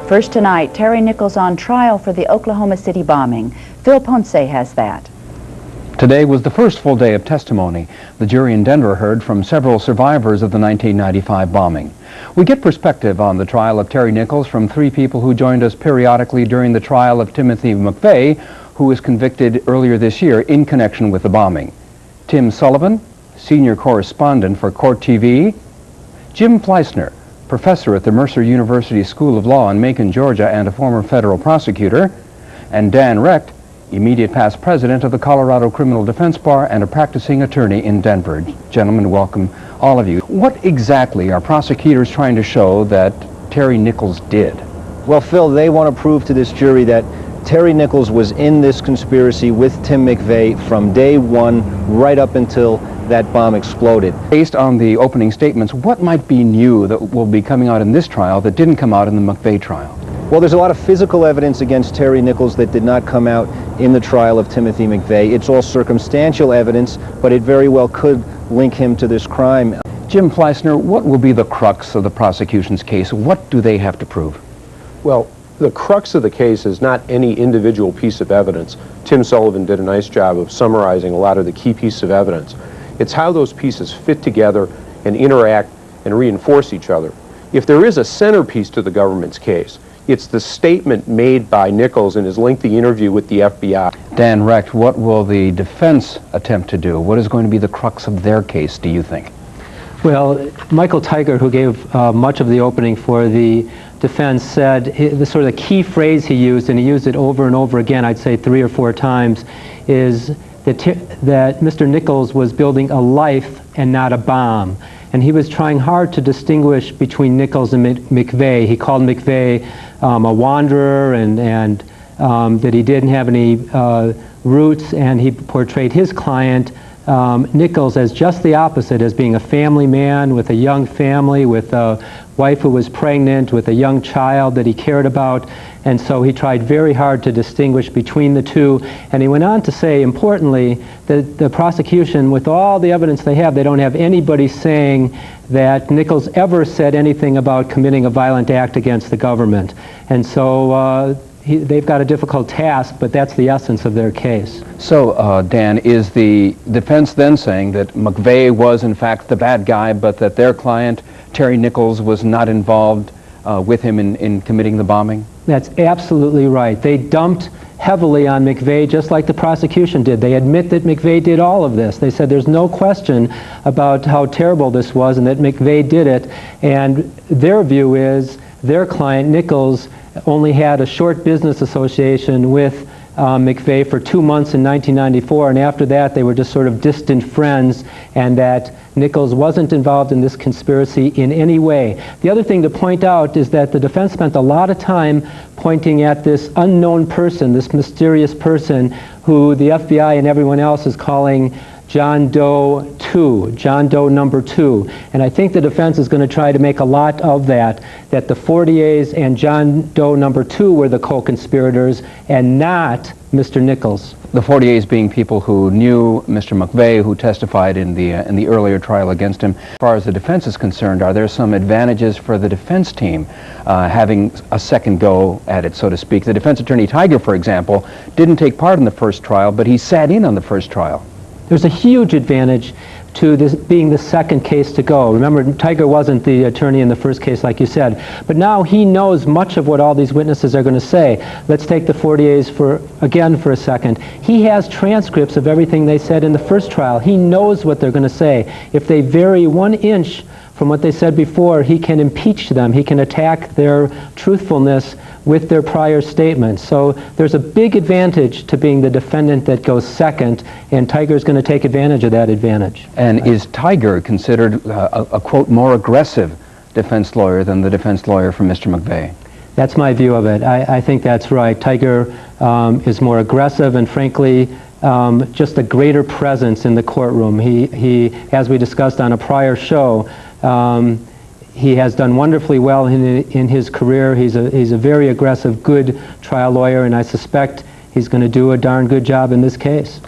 First tonight, Terry Nichols on trial for the Oklahoma City bombing. Phil Ponce has that. Today was the first full day of testimony. The jury in Denver heard from several survivors of the 1995 bombing. We get perspective on the trial of Terry Nichols from three people who joined us periodically during the trial of Timothy McVeigh, who was convicted earlier this year in connection with the bombing. Tim Sullivan, senior correspondent for Court TV; Jim Fleissner, professor at the Mercer University School of Law in Macon, Georgia, and a former federal prosecutor; and Dan Recht, immediate past president of the Colorado Criminal Defense Bar and a practicing attorney in Denver. Gentlemen, welcome all of you. What exactly are prosecutors trying to show that Terry Nichols did? Well, Phil, they want to prove to this jury that Terry Nichols was in this conspiracy with Tim McVeigh from day one right up until that bomb exploded. Based on the opening statements, what might be new that will be coming out in this trial that didn't come out in the McVeigh trial? Well, there's a lot of physical evidence against Terry Nichols that did not come out in the trial of Timothy McVeigh. It's all circumstantial evidence, but it very well could link him to this crime. Jim Fleissner, what will be the crux of the prosecution's case? What do they have to prove? Well, the crux of the case is not any individual piece of evidence. Tim Sullivan did a nice job of summarizing a lot of the key pieces of evidence. It's how those pieces fit together and interact and reinforce each other. If there is a centerpiece to the government's case, it's the statement made by Nichols in his lengthy interview with the FBI. Dan Recht, what will the defense attempt to do? What is going to be the crux of their case, do you think? Well, Michael Tiger, who gave much of the opening for the defense, said the sort of the key phrase he used, and he used it over and over again, I'd say 3 or 4 times, is that Mr. Nichols was building a life and not a bomb. And he was trying hard to distinguish between Nichols and McVeigh. He called McVeigh a wanderer and that he didn't have any roots, and he portrayed his client, Nichols, as just the opposite, as being a family man with a young family, with a wife who was pregnant, with a young child that he cared about. And so he tried very hard to distinguish between the two. And he went on to say, importantly, that the prosecution, with all the evidence they have, they don't have anybody saying that Nichols ever said anything about committing a violent act against the government. And so they've got a difficult task, but that's the essence of their case. So, Dan, is the defense then saying that McVeigh was in fact the bad guy, but that their client, Terry Nichols, was not involved with him in committing the bombing? That's absolutely right. They dumped heavily on McVeigh, just like the prosecution did. They admit that McVeigh did all of this. They said there's no question about how terrible this was and that McVeigh did it. And their view is their client, Nichols, only had a short business association with McVeigh for 2 months in 1994, and after that they were just sort of distant friends, and that Nichols wasn't involved in this conspiracy in any way. The other thing to point out is that the defense spent a lot of time pointing at this unknown person, this mysterious person who the FBI and everyone else is calling John Doe 2, John Doe number 2. And I think the defense is going to try to make a lot of that the 40As and John Doe number 2 were the co-conspirators and not Mr. Nichols. The 40As being people who knew Mr. McVeigh, who testified in the earlier trial against him. As far as the defense is concerned, are there some advantages for the defense team having a second go at it, so to speak? The defense attorney, Tiger, for example, didn't take part in the first trial, but he sat in on the first trial. There's a huge advantage to this being the second case to go. Remember, Tiger wasn't the attorney in the first case, like you said, but now he knows much of what all these witnesses are going to say. Let's take the 40As again for a second. He has transcripts of everything they said in the first trial. He knows what they're going to say. If they vary 1 inch from what they said before, he can impeach them. He can attack their truthfulness with their prior statements. So there's a big advantage to being the defendant that goes second, and Tiger's going to take advantage of that advantage. And is Tiger considered a quote, more aggressive defense lawyer than the defense lawyer for Mr. McVeigh? That's my view of it. I think that's right. Tiger is more aggressive and, frankly, just a greater presence in the courtroom. He, as we discussed on a prior show, he has done wonderfully well in his career. He's a very aggressive, good trial lawyer, and I suspect he's going to do a darn good job in this case.